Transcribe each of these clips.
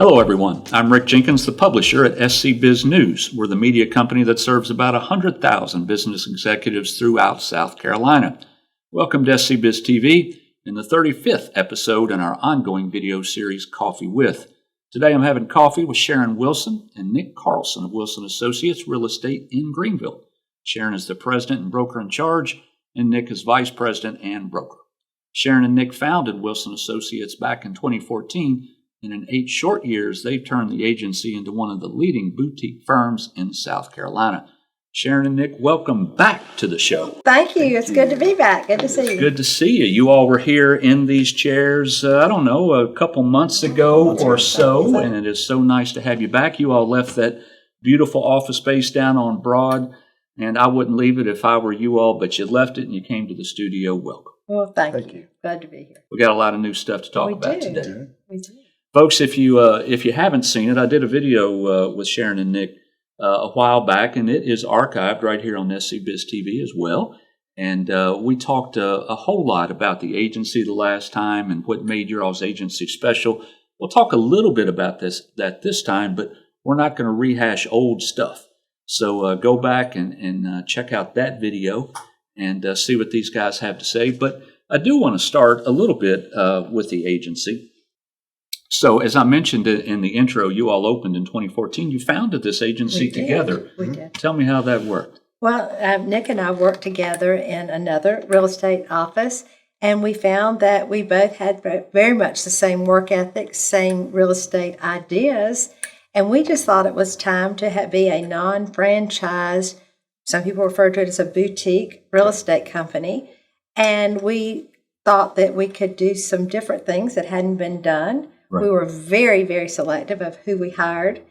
Hello, everyone. I'm Rick Jenkins, the publisher at SC Biz News. We're the media company that serves about 100,000 business executives throughout South Carolina. Welcome to SC Biz TV in the 35th episode in our ongoing video series, Coffee With. Today I'm having coffee with Sharon Wilson and Nick Carlson of Wilson Associates Real Estate in Greenville. Sharon is the president and broker in charge, and Nick is vice president and broker. Sharon and Nick founded Wilson Associates back in 2014, and in 8 short years, they've turned the agency into one of the leading boutique firms in South Carolina. Sharon and Nick, welcome back to the show. Thank you. It's good to be back. Good to see you. Good to see you. You all were here in these chairs, a couple months ago or so, and it is so nice to have you back. You all left that beautiful office space down on Broad, and I wouldn't leave it if I were you all, but you left it and you came to the studio. Welcome. Well, thank you. Glad to be here. We got a lot of new stuff to talk about today. We do. Folks, if you haven't seen it, I did a video with Sharon and Nick a while back, and it is archived right here on SC Biz TV as well. And we talked a whole lot about the agency the last time and what made your all's agency special. We'll talk a little bit about this time, but we're not going to rehash old stuff. So go back and check out that video and see what these guys have to say. But I do want to start a little bit with the agency. So, as I mentioned in the intro, you all opened in 2014. You founded this agency together. We did. Tell me how that worked. Well, Nick and I worked together in another real estate office, and we found that we both had very much the same work ethic, same real estate ideas, and we just thought it was time to be a non-franchise, some people refer to it as a boutique real estate company, and we thought that we could do some different things that hadn't been done. Right. We were very, very selective of who we hired.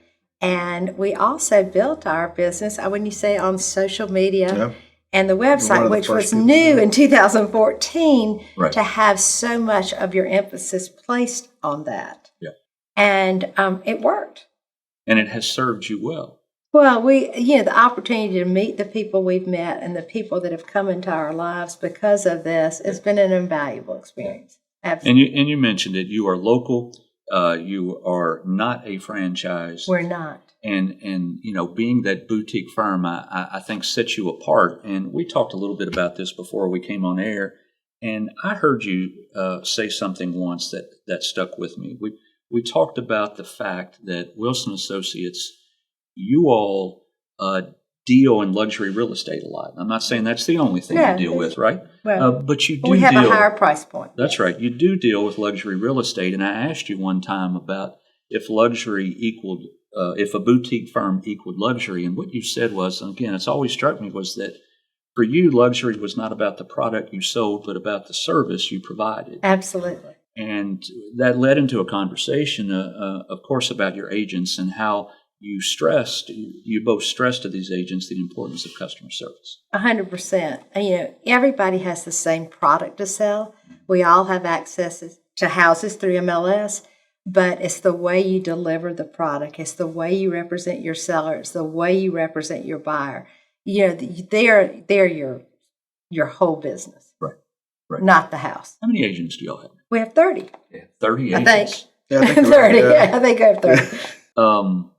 And we also built our business, wouldn't you say, on social media and the website, which was new in 2014, to have so much of your emphasis placed on that. Yeah. And it worked. And it has served you well. Well, the opportunity to meet the people we've met and the people that have come into our lives because of this has been an invaluable experience. Absolutely. And you mentioned it. You are local. You are not a franchise. We're not. And being that boutique firm, I think sets you apart. And we talked a little bit about this before we came on air. And I heard you say something once that stuck with me. We talked about the fact that Wilson Associates, you all deal in luxury real estate a lot. I'm not saying that's the only thing you deal with, right? Well, but you do. We have a higher price point. That's right. You do deal with luxury real estate, and I asked you one time about if luxury equaled, if a boutique firm equaled luxury, and what you said was, and again, it's always struck me, was that for you, luxury was not about the product you sold, but about the service you provided. Absolutely. And that led into a conversation, of course, about your agents and how you both stressed to these agents the importance of customer service. 100%. Everybody has the same product to sell. We all have access to houses through MLS, but it's the way you deliver the product. It's the way you represent your seller. It's the way you represent your buyer. They're your whole business. Right. Not the house. How many agents do y'all have? We have 30. Yeah, 30 agents. I think 30. Yeah, I think I have 30.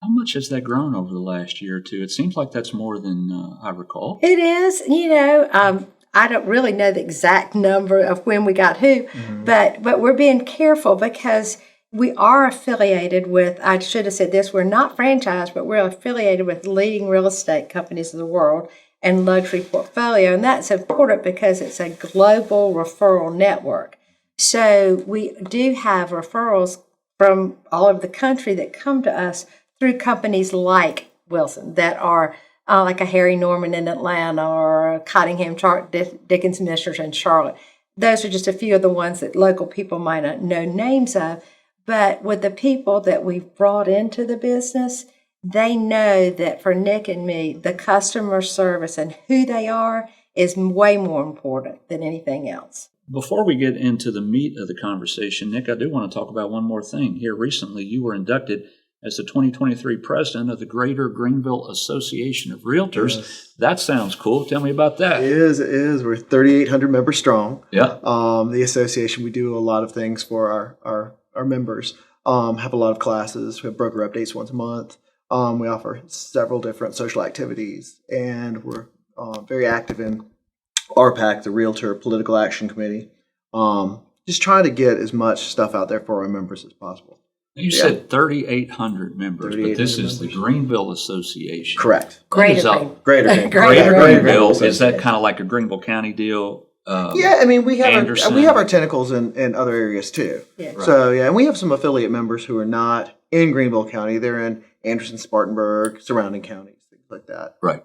How much has that grown over the last year or two? It seems like that's more than I recall. It is. I don't really know the exact number of when we got who, but we're being careful because we are affiliated with, I should have said this, we're not franchised, but we're affiliated with leading real estate companies of the world and luxury portfolio. And that's important because it's a global referral network. So we do have referrals from all over the country that come to us through companies like Wilson that are like a Harry Norman in Atlanta or a Cottingham Dickens Mishers in Charlotte. Those are just a few of the ones that local people might not know names of. But with the people that we've brought into the business, they know that for Nick and me, the customer service and who they are is way more important than anything else. Before we get into the meat of the conversation, Nick, I do want to talk about one more thing. Here recently, you were inducted as the 2023 president of the Greater Greenville Association of Realtors. Yes. That sounds cool. Tell me about that. It is. We're 3,800 members strong. Yeah. The association, we do a lot of things for our members. Have a lot of classes. We have broker updates once a month. We offer several different social activities, and we're very active in RPAC, the Realtor Political Action Committee. Just trying to get as much stuff out there for our members as possible. You said 3,800 members, but this is the members. Greenville Association. Correct. Greater Is, Greenville. Greater Greenville. Greater Greenville, Association. is that kind of like a Greenville County deal? Yeah, I mean, we Anderson. have our tentacles in other areas too. Yeah. Right. So yeah, and we have some affiliate members who are not in Greenville County. They're in Anderson, Spartanburg, surrounding counties, things like that. Right.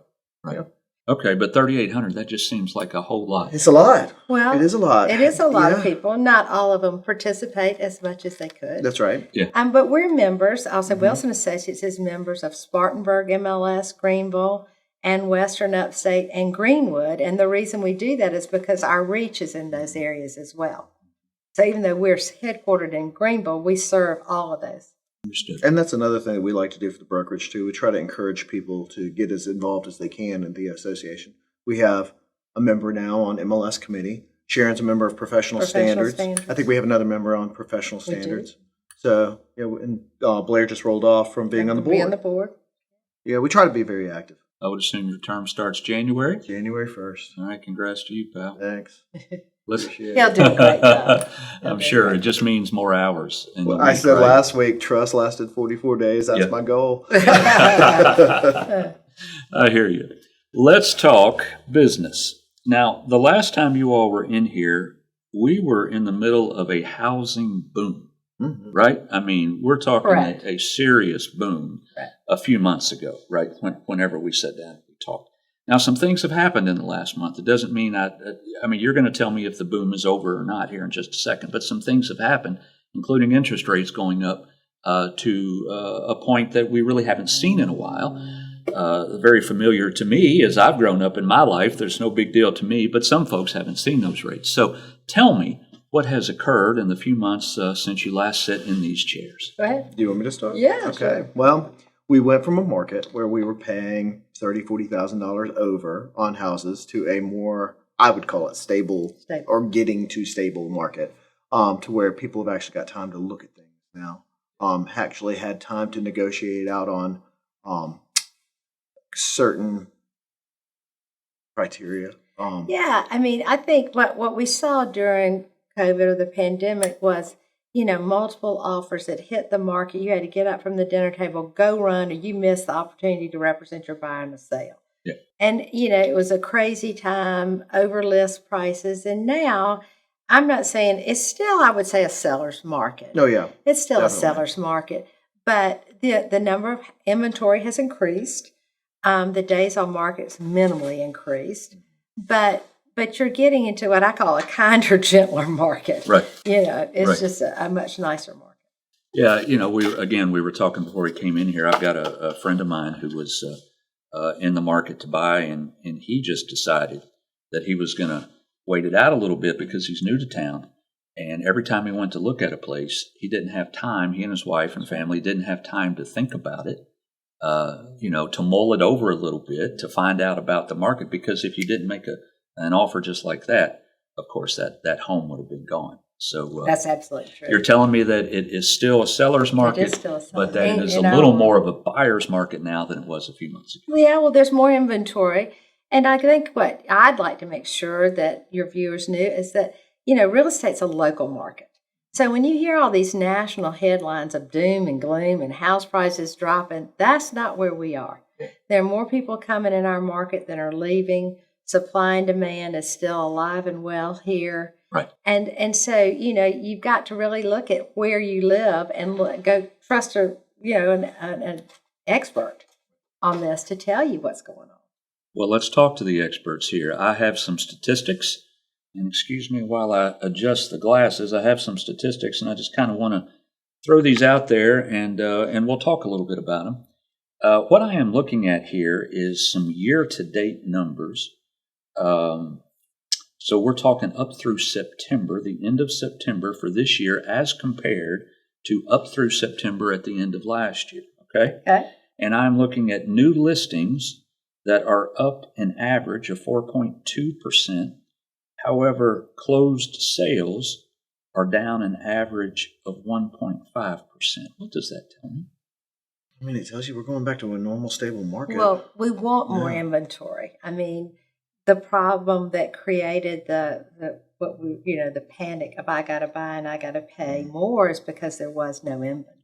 Yeah. Okay, but 3,800, that just seems like a whole lot. It's a lot. Well, It is a lot. It is a lot of Yeah. people. Not all of them participate as much as they could. That's right. But we're members. Also, Wilson Associates is members of Spartanburg, MLS, Greenville, and Western Upstate, and Greenwood. And the reason we do that is because our reach is in those areas as well. So even though we're headquartered in Greenville, we serve all of those. Understood. And that's another thing that we like to do for the brokerage too. We try to encourage people to get as involved as they can in the association. We have a member now on MLS committee. Sharon's a member of Professional Standards. I think we have another member on Professional We do. Standards. So yeah, and Blair just rolled off from being on the board. Be on the board. Yeah, we try to be very active. I would assume your term starts January. January 1st. All right, congrats to you, pal. Thanks. Let's, Appreciate it. He'll do a great job. I'm sure it just means more hours. In the Well, I week, said right? last week, trust lasted 44 days. That's Yeah. my goal. I hear you. Let's talk business. Now, the last time you all were in here, we were in the middle of a housing boom, right? I mean, we're talking Correct. a serious boom Right. a few months ago, right? Whenever we sat down and we talked. Now, some things have happened in the last month. It doesn't mean I mean, you're going to tell me if the boom is over or not here in just a second, but some things have happened, including interest rates going up to a point that we really haven't seen in a while. Very familiar to me as I've grown up in my life. There's no big deal to me, but some folks haven't seen those rates. So tell me what has occurred in the few months since you last sat in these chairs. Go ahead. Do you want me to start? Yeah, Okay. sure. Well, we went from a market where we were paying $30,000-$40,000 over on houses to a more, I would call it stable. Or getting to stable market, to where people have actually got time to look at things now. Actually had time to negotiate out on certain criteria. Yeah, I mean, I think what we saw during COVID or the pandemic was, multiple offers that hit the market. You had to get up from the dinner table, go run, or you missed the opportunity to represent your buyer in a sale. Yeah. And, it was a crazy time, over list prices. And now, I'm not saying, it's still, I would say, a seller's market. Oh, yeah. It's still Definitely. a seller's market. But the number of inventory has increased. The days on market's minimally increased. But you're getting into what I call a kinder, gentler market. Right. It's Right. just a much nicer market. Yeah, we were talking before he came in here. I've got a friend of mine who was in the market to buy, and he just decided that he was going to wait it out a little bit because he's new to town. And every time he went to look at a place, he didn't have time. He and his wife and family didn't have time to think about it, to mull it over a little bit, to find out about the market. Because if you didn't make an offer just like that, of course, that home would have been gone. So That's absolutely true. you're telling me that it is still a seller's market, It is still a seller's but that it market. is a little more of a buyer's market now than it was a few months ago. Yeah, well, there's more inventory. And I think what I'd like to make sure that your viewers knew is that, real estate's a local market. So when you hear all these national headlines of doom and gloom and house prices dropping, that's not where we are. There are more people coming in our market than are leaving. Supply and demand is still alive and well here. Right. And so, you've got to really look at where you live and go trust an expert on this to tell you what's going on. Well, let's talk to the experts here. I have some statistics, and excuse me while I adjust the glasses. I have some statistics, and I just kind of want to throw these out there, and we'll talk a little bit about them. What I am looking at here is some year-to-date numbers. So we're talking up through September, the end of September for this year, as compared to up through September at the end of last year. Okay. And I'm looking at new listings that are up an average of 4.2%. However, closed sales are down an average of 1.5%. What does that tell me? I mean, it tells you we're going back to a normal, stable market. Well, we want more inventory. I mean, the problem that created the panic of I got to buy and I got to pay more is because there was no inventory.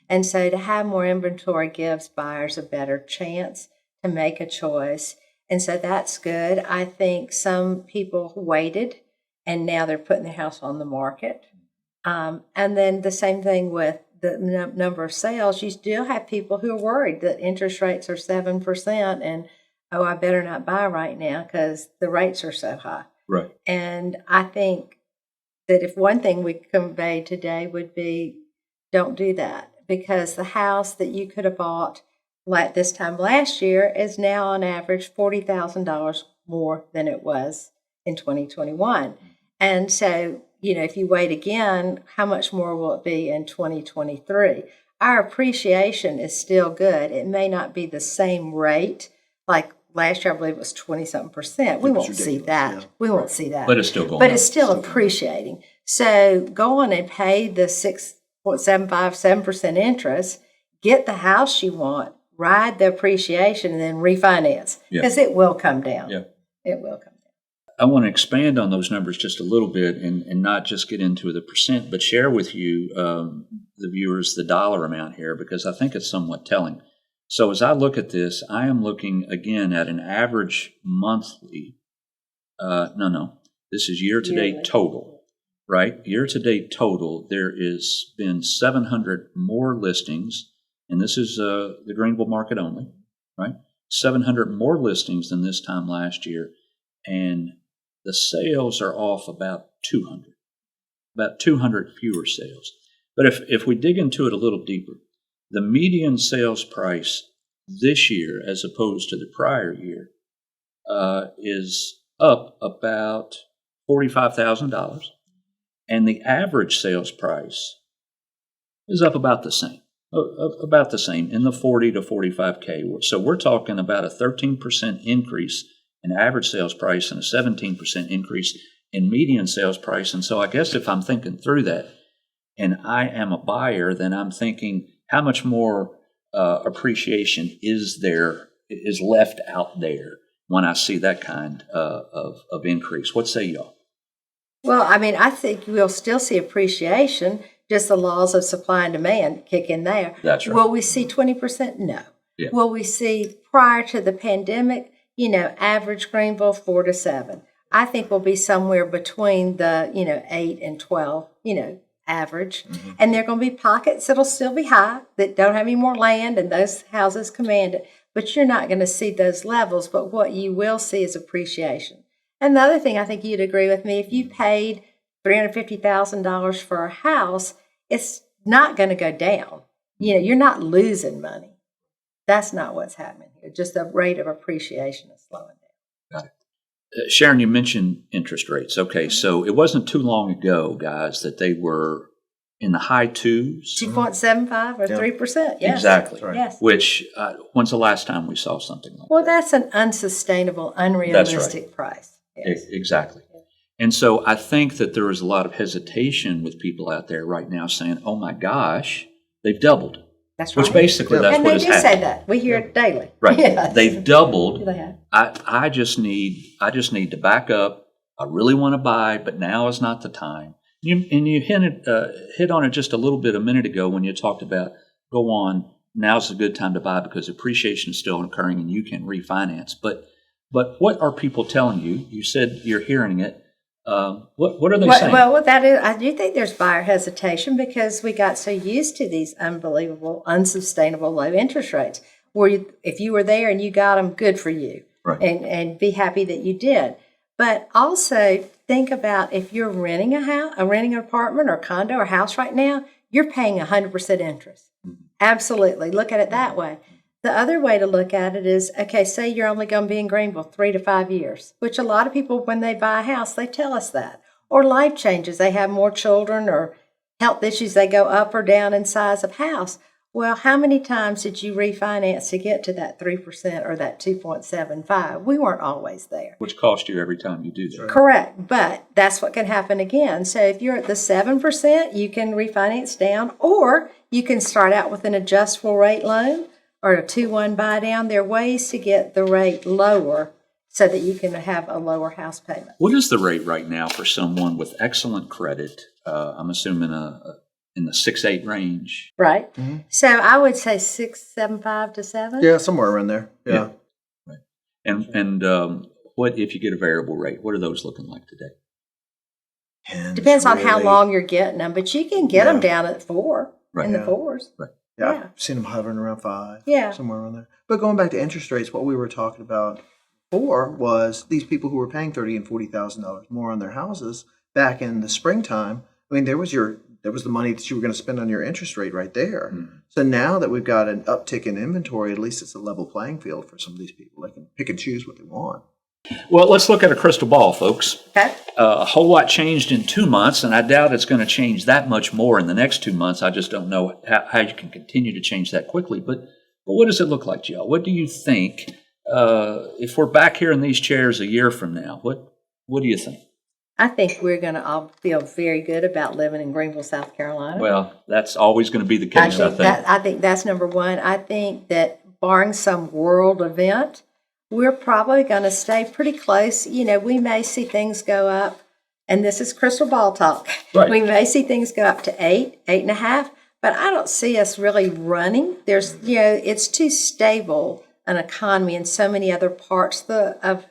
And so to have more inventory gives buyers a better chance to make a choice. And so that's good. I think some people waited and now they're putting their house on the market. And then the same thing with the number of sales. You still have people who are worried that interest rates are 7% and, oh, I better not buy right now because the rates are so high. Right. And I think that if one thing we convey today would be don't do that, because the house that you could have bought like this time last year is now on average $40,000 more than it was in 2021. And so, if you wait again, how much more will it be in 2023? Our appreciation is still good. It may not be the same rate. Like last year, I believe it was 20-something%. We won't see that. Yeah. We won't see that. But it's still going But up. it's still appreciating. So go on and pay the 6.757% interest, get the house you want, ride the appreciation, and then refinance. Because it will come down. Yeah. It will come down. I want to expand on those numbers just a little bit and not just get into the percent, but share with you, the viewers, the dollar amount here, because I think it's somewhat telling. So as I look at this, I am looking again at an average monthly, this is year-to-date total, right? Year-to-date total, there has been 700 more listings, and this is the Greenville market only, right? 700 more listings than this time last year, and the sales are off about 200 fewer sales. But if we dig into it a little deeper, the median sales price this year, as opposed to the prior year, is up about $45,000, and the average sales price is up about the same in the 40 to 45K. So we're talking about a 13% increase in average sales price and a 17% increase in median sales price. And so I guess if I'm thinking through that and I am a buyer, then I'm thinking how much more appreciation is left out there when I see that kind of increase. What say y'all? Well, I mean, I think we'll still see appreciation, just the laws of supply and demand kick in there. That's right. Will we see 20%? No. Yeah. Will we see prior to the pandemic, average Greenville 4 to 7? I think we'll be somewhere between the, 8 and 12, average. Mm-hmm. And there are going to be pockets that'll still be high that don't have any more land and those houses command it. But you're not going to see those levels. But what you will see is appreciation. And the other thing I think you'd agree with me, if you paid $350,000 for a house, it's not going to go down. You're not losing money. That's not what's happening here. Just the rate of appreciation is slowing down. Got it. Sharon, you mentioned interest rates. Okay, so it wasn't too long ago, guys, that they were in the high 2s. 2.75 or 3%. Yes. Exactly. Right. Yes. Which, when's the last time we saw something like that? Well, that's an unsustainable, unrealistic price. Yes. Exactly. And so I think that there is a lot of hesitation with people out there right now saying, oh my gosh, they've doubled. That's right. Which basically that's and what has happened. And they do say that. We hear it daily. Right. Yes. They've doubled. They have. I just need to back up. I really want to buy, but now is not the time. You hit on it just a little bit a minute ago when you talked about go on, now's a good time to buy because appreciation is still occurring and you can refinance. But what are people telling you? You said you're hearing it. What are they saying? Well, that is, I do think there's buyer hesitation because we got so used to these unbelievable, unsustainable low interest rates. Where if you were there and you got them, good for you, right? And be happy that you did. But also think about if you're renting a house, renting an apartment or condo or house right now, you're paying 100% interest. Mm-hmm. Absolutely, look at it that way. The other way to look at it is, okay, say you're only going to be in Greenville 3 to 5 years, which a lot of people, when they buy a house, they tell us that. Or life changes, they have more children or health issues, they go up or down in size of house. Well, how many times did you refinance to get to that 3% or that 2.75? We weren't always there. Which cost you every time you do that. Correct, but that's what can happen again. So if you're at the 7%, you can refinance down, or you can start out with an adjustable rate loan or a 2-1 buy down. There are ways to get the rate lower so that you can have a lower house payment. What is the rate right now for someone with excellent credit? I'm assuming in the 6-8 range. Right. Mm-hmm. So I would say 6.75 to 7. Yeah, somewhere around there. Yeah. Right. And what if you get a variable rate? What are those looking like today? Depends on how long you're getting them, but you can get them down at 4 in the 4s. Right. Yeah, I've seen them hovering around 5. Yeah. Somewhere around there. But going back to interest rates, what we were talking about before was these people who were paying $30,000 and $40,000 more on their houses back in the springtime. I mean, there was the money that you were going to spend on your interest rate right there. Mm-hmm. So now that we've got an uptick in inventory, at least it's a level playing field for some of these people. They can pick and choose what they want. Well, let's look at a crystal ball, folks. Okay. A whole lot changed in 2 months, and I doubt it's going to change that much more in the next 2 months. I just don't know how you can continue to change that quickly. But what does it look like, Jill? What do you think? If we're back here in these chairs a year from now, what do you think? I think we're going to all feel very good about living in Greenville, South Carolina. Well, that's always going to be the case, I think. I think that's number one. I think that barring some world event, we're probably going to stay pretty close. You know, we may see things go up, and this is crystal ball talk. Right. We may see things go up to 8, 8.5, but I don't see us really running. It's too stable an economy in so many other parts of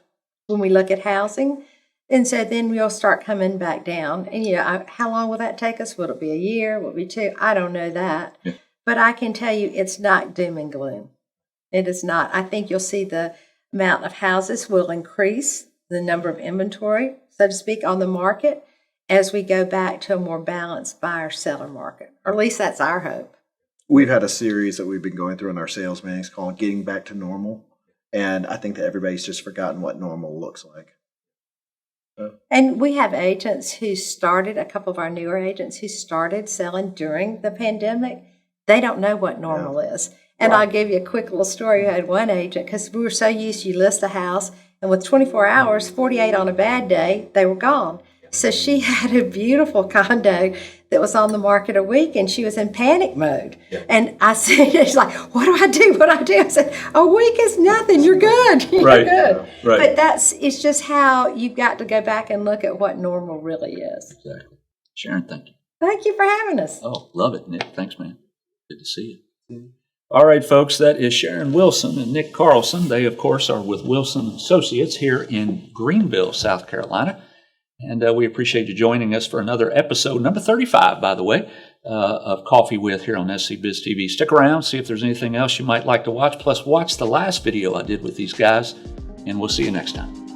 when we look at housing. And so then we'll start coming back down. And, how long will that take us? Will it be a year? Will it be 2? I don't know that. Yeah. But I can tell you it's not doom and gloom. It is not. I think you'll see the amount of houses will increase, the number of inventory, so to speak, on the market as we go back to a more balanced buyer-seller market. Or at least that's our hope. We've had a series that we've been going through in our sales meetings called Getting Back to Normal. And I think that everybody's just forgotten what normal looks like. And we have agents who started, a couple of our newer agents who started selling during the pandemic. They don't know what normal is. And I'll give you a quick little story. I had one agent, because we were so used to you list a house, and with 24 hours, 48 on a bad day, they were gone. So she had a beautiful condo that was on the market a week, and she was in panic mode. Yeah. And I said, she's like, what do I do? What do I do? I said, a week is nothing. You're good. You're good. Right. But it's just how you've got to go back and look at what normal really is. Exactly. Sharon, thank you. Thank you for having us. Oh, love it, Nick. Thanks, man. Good to see you. Mm-hmm. All right, folks, that is Sharon Wilson and Nick Carlson. They, of course, are with Wilson Associates here in Greenville, South Carolina. And we appreciate you joining us for another episode, number 35, by the way, of Coffee With here on SC Biz TV. Stick around, see if there's anything else you might like to watch. Plus, watch the last video I did with these guys, and we'll see you next time.